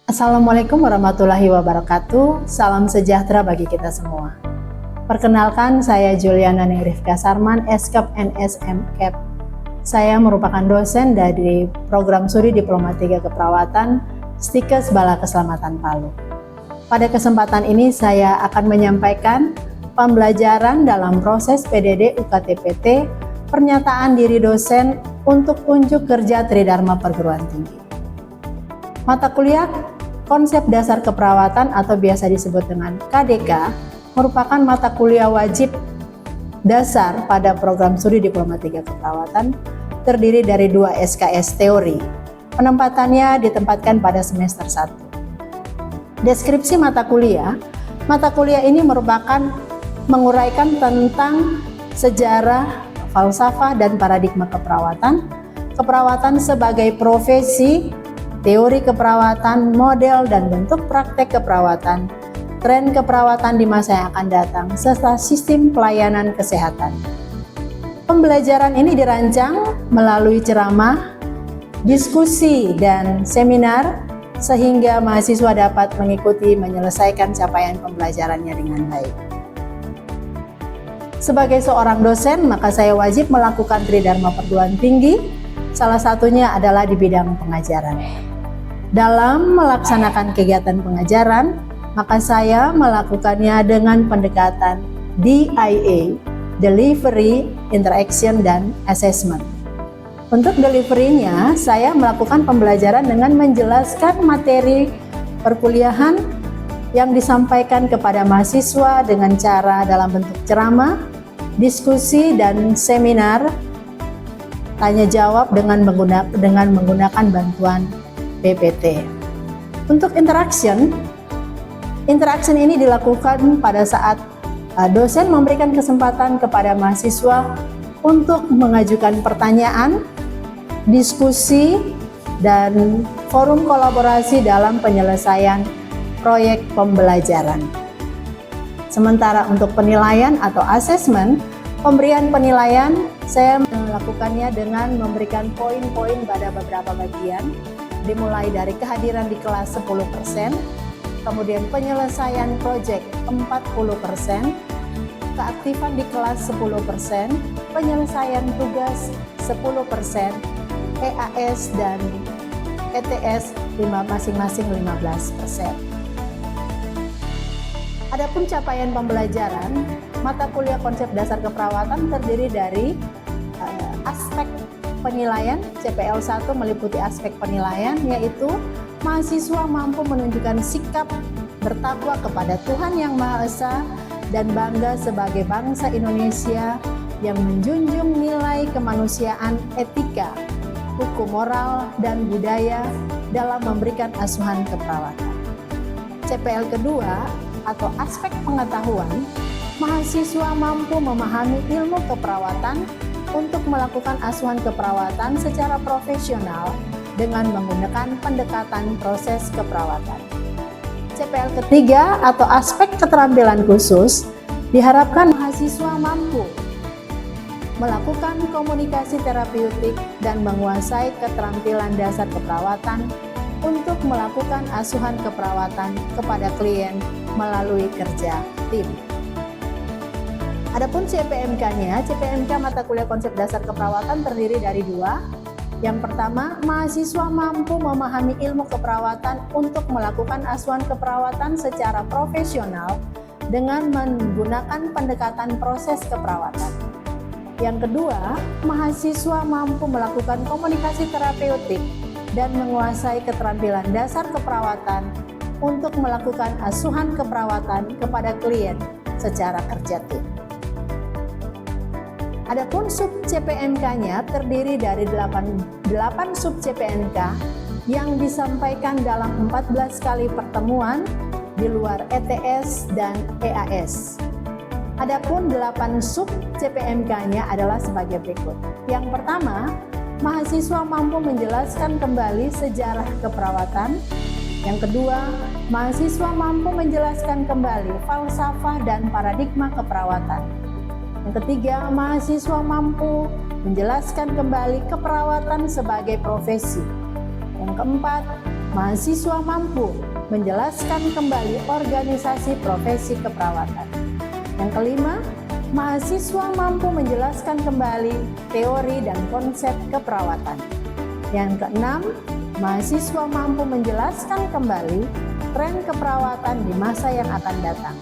Assalamualaikum warahmatullahi wabarakatuh. Salam sejahtera bagi kita semua. Perkenalkan, saya Juliana Nengrifka Sarman, Eskap NSM Cap. Saya merupakan dosen dari program Studi Diploma 3 Keperawatan Stikes Bala Keselamatan Palu. Pada kesempatan ini saya akan menyampaikan pembelajaran dalam proses PDD UKT-PT pernyataan diri dosen untuk unjuk kerja Tridharma Perguruan Tinggi. Mata kuliah Konsep Dasar Keperawatan atau biasa disebut dengan KDK merupakan mata kuliah wajib dasar pada program studi Diploma 3 Keperawatan, terdiri dari 2 SKS teori. Penempatannya ditempatkan pada semester 1. Deskripsi mata kuliah ini merupakan menguraikan tentang sejarah, falsafah, dan paradigma keperawatan sebagai profesi, teori keperawatan, model dan bentuk praktek keperawatan, tren keperawatan di masa yang akan datang, serta sistem pelayanan kesehatan. Pembelajaran ini dirancang melalui ceramah, diskusi, dan seminar sehingga mahasiswa dapat mengikuti menyelesaikan capaian pembelajarannya dengan baik. Sebagai seorang dosen, maka saya wajib melakukan Tridharma Perguruan Tinggi, salah satunya adalah di bidang pengajaran. Dalam melaksanakan kegiatan pengajaran, maka saya melakukannya dengan pendekatan DIA, Delivery, Interaction, dan Assessment. Untuk delivery-nya, saya melakukan pembelajaran dengan menjelaskan materi perkuliahan yang disampaikan kepada mahasiswa dengan cara dalam bentuk ceramah, diskusi, dan seminar, tanya jawab dengan menggunakan bantuan PPT. Untuk interaction ini dilakukan pada saat dosen memberikan kesempatan kepada mahasiswa untuk mengajukan pertanyaan, diskusi, dan forum kolaborasi dalam penyelesaian proyek pembelajaran. Sementara untuk penilaian atau assessment, pemberian penilaian saya melakukannya dengan memberikan poin-poin pada beberapa bagian, dimulai dari kehadiran di kelas 10%, kemudian penyelesaian proyek 40%, keaktifan di kelas 10%, penyelesaian tugas 10%, EAS dan ETS masing-masing 15%. Adapun capaian pembelajaran, mata kuliah Konsep Dasar Keperawatan terdiri dari aspek penilaian. CPL 1 meliputi aspek penilaian, yaitu mahasiswa mampu menunjukkan sikap bertakwa kepada Tuhan Yang Maha Esa dan bangga sebagai bangsa Indonesia yang menjunjung nilai kemanusiaan, etika, hukum moral, dan budaya dalam memberikan asuhan keperawatan. CPL kedua atau aspek pengetahuan, mahasiswa mampu memahami ilmu keperawatan untuk melakukan asuhan keperawatan secara profesional dengan menggunakan pendekatan proses keperawatan. CPL ketiga atau aspek keterampilan khusus diharapkan mahasiswa mampu melakukan komunikasi terapeutik dan menguasai keterampilan dasar keperawatan untuk melakukan asuhan keperawatan kepada klien melalui kerja tim. Adapun CPMK-nya, CPMK mata kuliah Konsep Dasar Keperawatan terdiri dari 2. Yang pertama, mahasiswa mampu memahami ilmu keperawatan untuk melakukan asuhan keperawatan secara profesional dengan menggunakan pendekatan proses keperawatan. Yang kedua, mahasiswa mampu melakukan komunikasi terapeutik dan menguasai keterampilan dasar keperawatan untuk melakukan asuhan keperawatan kepada klien secara kerja tim. Adapun sub CPMK-nya terdiri dari 8 sub CPMK yang disampaikan dalam 14 kali pertemuan di luar ETS dan EAS. Adapun 8 sub CPMK-nya adalah sebagai berikut. Yang pertama, mahasiswa mampu menjelaskan kembali sejarah keperawatan. Yang kedua, mahasiswa mampu menjelaskan kembali falsafah dan paradigma keperawatan. Yang ketiga, mahasiswa mampu menjelaskan kembali keperawatan sebagai profesi. Yang keempat, mahasiswa mampu menjelaskan kembali organisasi profesi keperawatan. Yang kelima, mahasiswa mampu menjelaskan kembali teori dan konsep keperawatan. Yang keenam, mahasiswa mampu menjelaskan kembali tren keperawatan di masa yang akan datang.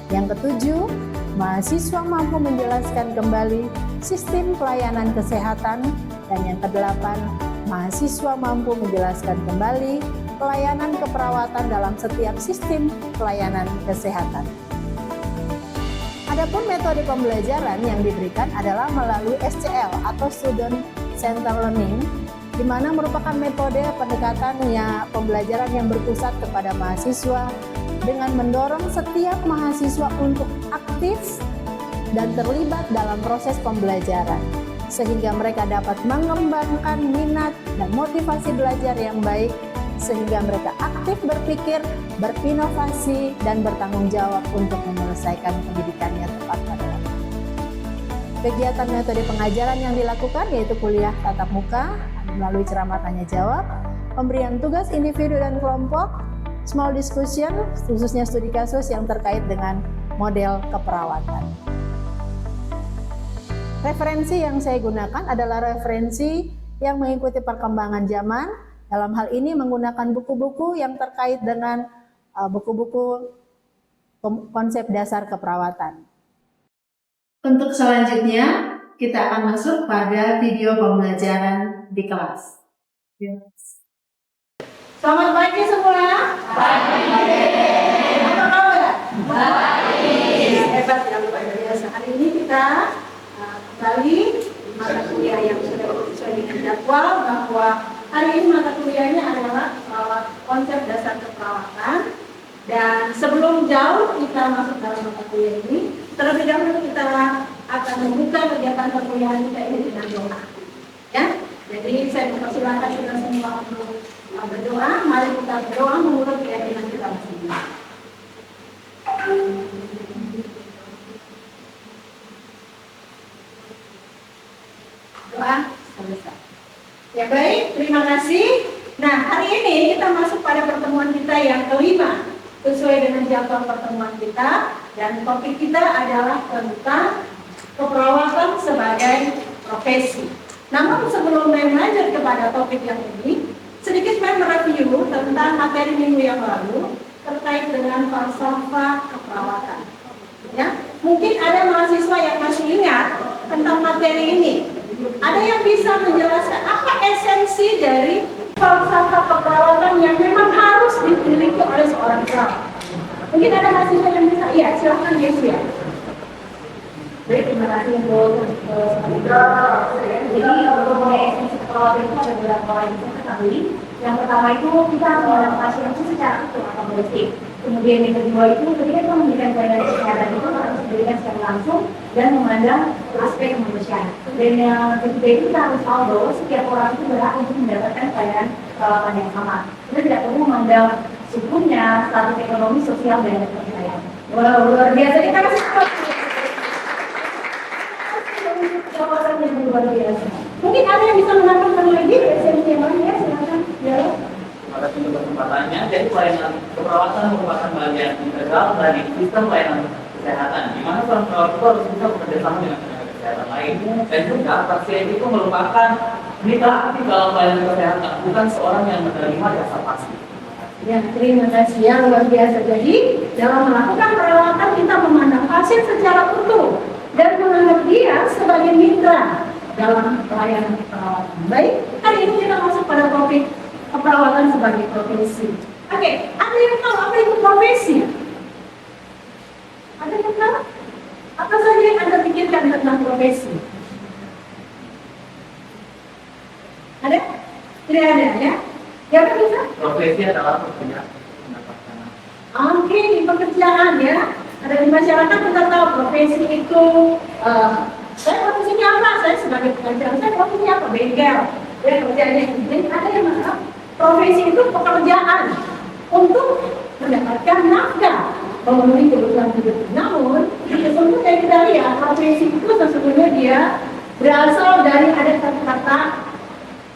Yang ketujuh, mahasiswa mampu menjelaskan kembali sistem pelayanan kesehatan. Dan yang kedelapan, mahasiswa mampu menjelaskan kembali pelayanan keperawatan dalam setiap sistem pelayanan kesehatan. Adapun metode pembelajaran yang diberikan adalah melalui SCL atau Student Center Learning, di mana merupakan metode pendekatannya pembelajaran yang berpusat kepada mahasiswa dengan mendorong setiap mahasiswa untuk aktif dan terlibat dalam proses pembelajaran, sehingga mereka dapat mengembangkan minat dan motivasi belajar yang baik, sehingga mereka aktif berpikir, berinovasi, dan bertanggung jawab untuk menyelesaikan pendidikannya tepat pada waktu. Kegiatan metode pengajaran yang dilakukan yaitu kuliah tatap muka melalui ceramah tanya jawab, pemberian tugas individu dan kelompok, small discussion, khususnya studi kasus yang terkait dengan model keperawatan. Referensi yang saya gunakan adalah referensi yang mengikuti perkembangan zaman. Dalam hal ini menggunakan buku-buku yang terkait dengan buku-buku konsep dasar keperawatan. Untuk selanjutnya, kita akan masuk pada video pembelajaran di kelas. Selamat pagi semua. Pagi. Apa kabar? Baik. Hebat ya luar biasa. Hari ini kita kembali mata kuliah yang sudah sesuai dengan jadwal, bahwa hari ini mata kuliahnya adalah konsep dasar keperawatan. Dan sebelum jauh kita masuk dalam mata kuliah ini, terlebih dahulu kita akan membuka kegiatan perkuliahan kita ini dengan doa. Ya, jadi saya mempersilahkan kita semua untuk berdoa. Mari kita berdoa menurut keyakinan kita masing-masing. Doa selesai. Ya baik, terima kasih. Nah, hari ini kita masuk pada pertemuan kita yang kelima sesuai dengan jadwal pertemuan kita, dan topik kita adalah tentang keperawatan sebagai profesi. Namun sebelum saya belajar kepada topik yang ini, sedikit saya mereview tentang materi minggu yang lalu terkait dengan falsafah keperawatan. Ya, mungkin ada mahasiswa yang masih ingat tentang materi ini. Ada yang bisa menjelaskan apa esensi dari falsafah keperawatan yang memang harus dimiliki oleh seorang perawat? Mungkin ada mahasiswa yang bisa, iya silahkan Yesus ya. Baik, terima kasih untuk jadi untuk mengenai esensi keperawatan itu ada beberapa hal yang bisa ketahui. Yang pertama itu kita mengenal pasien itu secara utuh atau holistik. Kemudian yang kedua itu ketika kita memberikan pelayanan kesehatan itu harus diberikan secara langsung dan memandang aspek kemanusiaan. Dan yang ketiga itu kita harus tahu bahwa setiap orang itu berhak untuk mendapatkan pelayanan perawatan yang sama. Kita tidak perlu memandang sukunya, status ekonomi, sosial, dan kepercayaan. Wow, luar biasa, kita kasih jawaban yang luar biasa. Mungkin ada yang bisa menambahkan lagi esensi yang lain ya, silakan. Ya. Terima kasih untuk kesempatannya. Jadi pelayanan keperawatan merupakan bagian integral dari sistem pelayanan kesehatan, di mana seorang perawat itu harus bisa bekerjasama dengan tenaga kesehatan lain. Dan juga pasien itu merupakan mitra aktif dalam pelayanan kesehatan, bukan seorang yang menerima jasa pasien. Ya, terima kasih ya, luar biasa. Jadi dalam melakukan perawatan kita memandang pasien secara utuh dan menganggap dia sebagai mitra dalam pelayanan perawatan. Baik, hari ini kita masuk pada topik keperawatan sebagai profesi. Oke, ada yang tahu apa itu profesi? Ada yang tahu? Apa saja yang Anda pikirkan tentang profesi? Ada? Tidak ada ya? Ya kan bisa? Profesi adalah pekerjaan. Oke, di pekerjaan ya. Ada di masyarakat kita tahu profesi itu saya profesinya apa? Saya sebagai pengajar, saya profesinya apa? Bengkel. Ya, kerjanya. Jadi ada yang masalah profesi itu pekerjaan untuk mendapatkan nafkah, memenuhi kebutuhan hidup. Namun, sesungguhnya kita lihat profesi itu sesungguhnya dia berasal dari ada kata-kata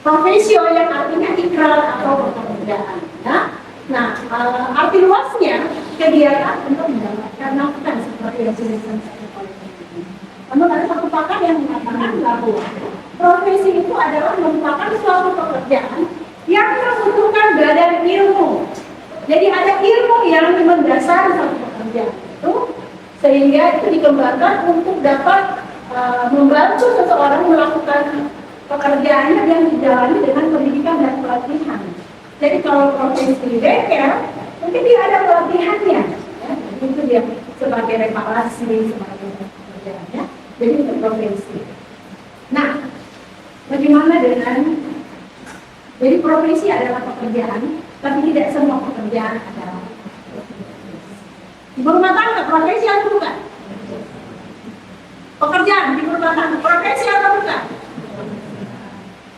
profesio yang artinya ikrar atau pekerjaan. Ya. Nah, arti luasnya kegiatan untuk mendapatkan nafkah seperti yang disebutkan oleh ini. Namun ada satu pakar yang mengatakan bahwa profesi itu adalah merupakan suatu pekerjaan yang membutuhkan badan ilmu. Jadi ada ilmu yang mendasari satu pekerjaan itu, sehingga itu dikembangkan untuk dapat membantu seseorang melakukan pekerjaannya yang dijalani dengan pendidikan dan pelatihan. Jadi kalau profesi bengkel, mungkin dia ada pelatihannya, ya. Itu dia sebagai reparasi, sebagai pekerjaannya. Jadi untuk profesi. Nah, bagaimana dengan jadi profesi adalah pekerjaan, tapi tidak semua pekerjaan adalah ibu rumah tangga profesi atau bukan? Pekerjaan di rumah tangga profesi atau bukan?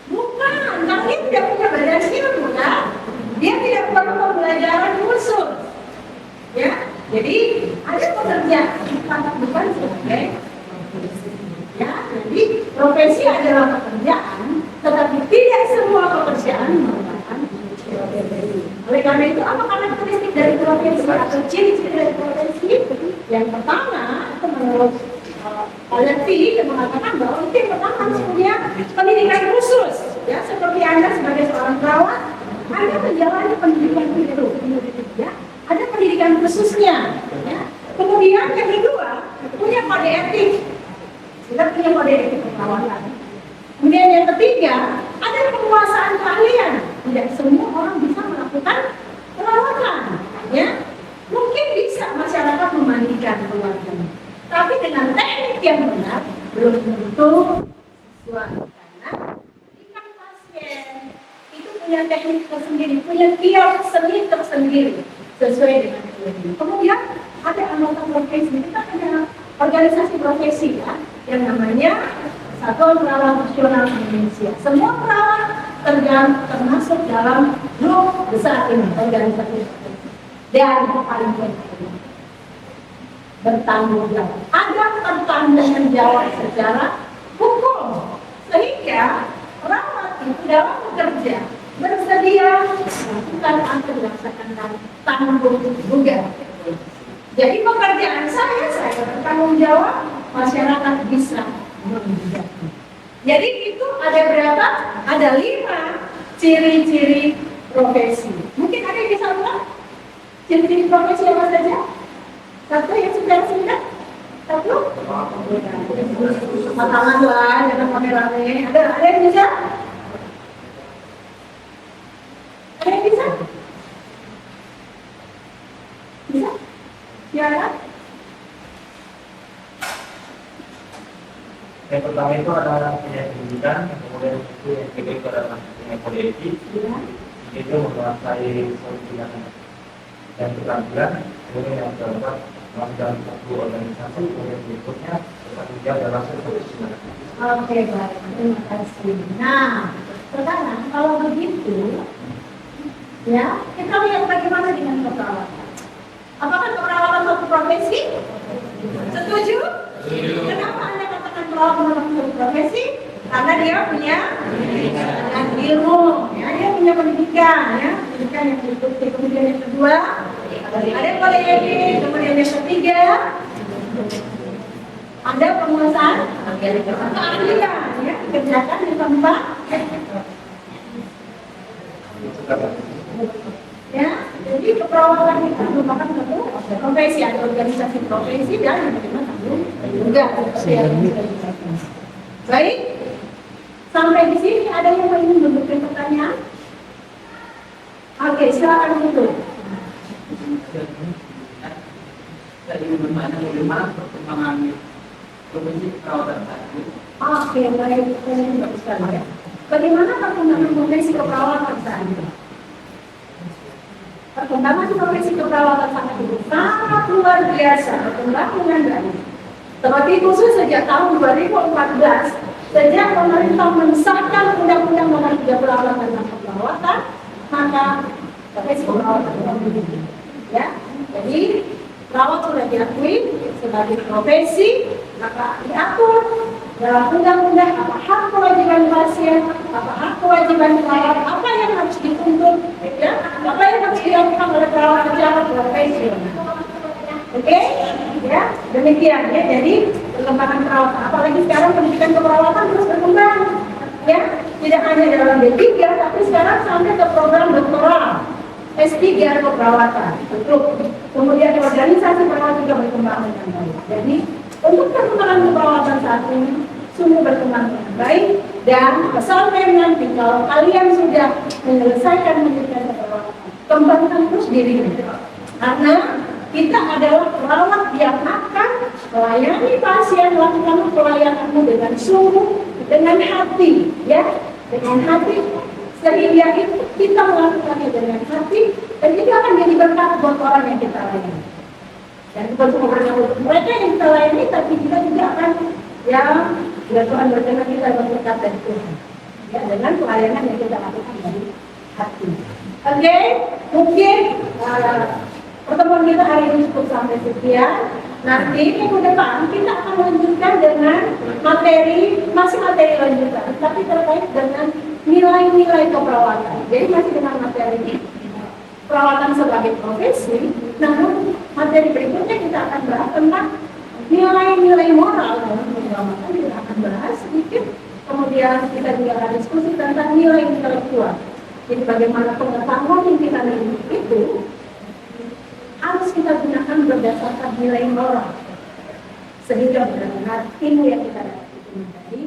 Bukan, karena dia tidak punya badan ilmu, kan? Dia tidak perlu pembelajaran khusus, ya. Jadi ada pekerjaan, bukan sebagai profesi, ya. Jadi profesi adalah pekerjaan, tetapi tidak semua pekerjaan merupakan profesi. Oleh karena itu, apa karakteristik dari profesi atau ciri-ciri dari profesi? Yang pertama, itu menurut Levy yang mengatakan bahwa itu yang pertama harus punya pendidikan khusus, ya, seperti Anda sebagai seorang perawat, Anda menjalani pendidikan itu, ya, ada pendidikan khususnya, ya. Kemudian yang kedua, punya kode etik, kita punya kode etik keperawatan. Kemudian yang ketiga, ada penguasaan keahlian. Tidak semua orang bisa melakukan perawatan, ya. Mungkin bisa masyarakat memandikan keluarganya, tapi dengan teknik yang benar belum tentu sesuatu, karena ikan pasien itu punya teknik tersendiri, punya kios seni tersendiri sesuai dengan itu. Kemudian ada anggota profesi, kita punya organisasi profesi, ya, yang namanya Satuan Perawat Nasional Indonesia. Semua perawat termasuk dalam grup besar ini, organisasi profesi. Dan paling penting, bertanggung jawab. Ada pertanggung jawab secara hukum, sehingga perawat itu dalam bekerja bersedia melakukan atau dilaksanakan tanggung jawab. Jadi pekerjaan saya bertanggung jawab, masyarakat bisa mengerjakan. Jadi itu ada berapa? Ada 5 ciri-ciri profesi. Mungkin ada yang bisa ulang? Ciri-ciri profesi apa saja? Satu yang sudah? Satu? Tangan lah, jangan rame-rame. Ada yang bisa? Ada yang bisa? Bisa? Siapa? Yang pertama itu adalah punya pendidikan, kemudian itu yang kedua itu adalah punya kode etik, itu menguasai kepentingan dan keterampilan, kemudian yang keempat dalam satu organisasi, kemudian berikutnya bertanggung jawab dalam satu kesempatan. Oke, baik, terima kasih. Nah, sekarang kalau begitu, ya, kita lihat bagaimana dengan keperawatan. Apakah keperawatan satu profesi? Setuju? Kenapa Anda katakan perawat adalah satu profesi? Karena dia punya ilmu, ya, dia punya pendidikan, ya, pendidikan yang berbukti. Kemudian yang kedua, ada kode etik. Kemudian yang ketiga, ada penguasaan keahlian, ya, dikerjakan di tempat. Ya, jadi keperawatan itu merupakan satu profesi, ada organisasi profesi dan bagaimana juga. Baik, sampai di sini ada yang ingin memberikan pertanyaan? Oke, silakan itu. Tadi bagaimana perkembangan profesi keperawatan tadi? Oke, baik, ini bagus sekali, ya. Bagaimana perkembangan profesi keperawatan saat ini? Perkembangan profesi keperawatan sangat luar biasa, berkembang dengan baik. Seperti khusus sejak tahun 2014, sejak pemerintah mensahkan Undang-Undang Nomor 38 tentang keperawatan, maka profesi keperawatan menjadi, ya. Jadi perawat sudah diakui sebagai profesi, maka diatur dalam undang-undang apa hak kewajiban pasien, apa hak kewajiban perawat, apa yang harus dituntut, ya, apa yang dilakukan oleh perawat secara profesional. Oke, ya demikian ya. Jadi perkembangan perawatan, apalagi sekarang pendidikan keperawatan terus berkembang, ya tidak hanya dalam D3, tapi sekarang sampai ke program doktoral S3 keperawatan. Betul. Kemudian organisasi perawat juga berkembang dengan baik. Jadi untuk perkembangan keperawatan saat ini sungguh berkembang dengan baik, dan sampai nanti kalau kalian sudah menyelesaikan pendidikan keperawatan, kembangkan terus diri karena kita adalah perawat yang akan melayani pasien, lakukan pelayananmu dengan sungguh, dengan hati, ya, dengan hati, sehingga itu kita melakukannya dengan hati, dan itu akan jadi berkat buat orang yang kita layani. Dan bukan cuma berkat untuk mereka yang kita layani, tapi kita juga akan, ya, bila Tuhan berkenan kita berkat dari Tuhan, ya, dengan pelayanan yang kita lakukan dari hati. Oke, mungkin pertemuan kita hari ini cukup sampai sekian. Nanti minggu depan kita akan lanjutkan dengan masih materi lanjutan, tapi terkait dengan nilai-nilai keperawatan. Jadi masih dengan materi perawatan sebagai profesi, namun materi berikutnya kita akan bahas tentang nilai-nilai moral dalam keperawatan. Kita akan bahas sedikit, kemudian kita juga akan diskusi tentang nilai intelektual. Jadi bagaimana pengetahuan yang kita miliki itu harus kita gunakan berdasarkan nilai moral, sehingga benar-benar ilmu yang kita dapat itu menjadi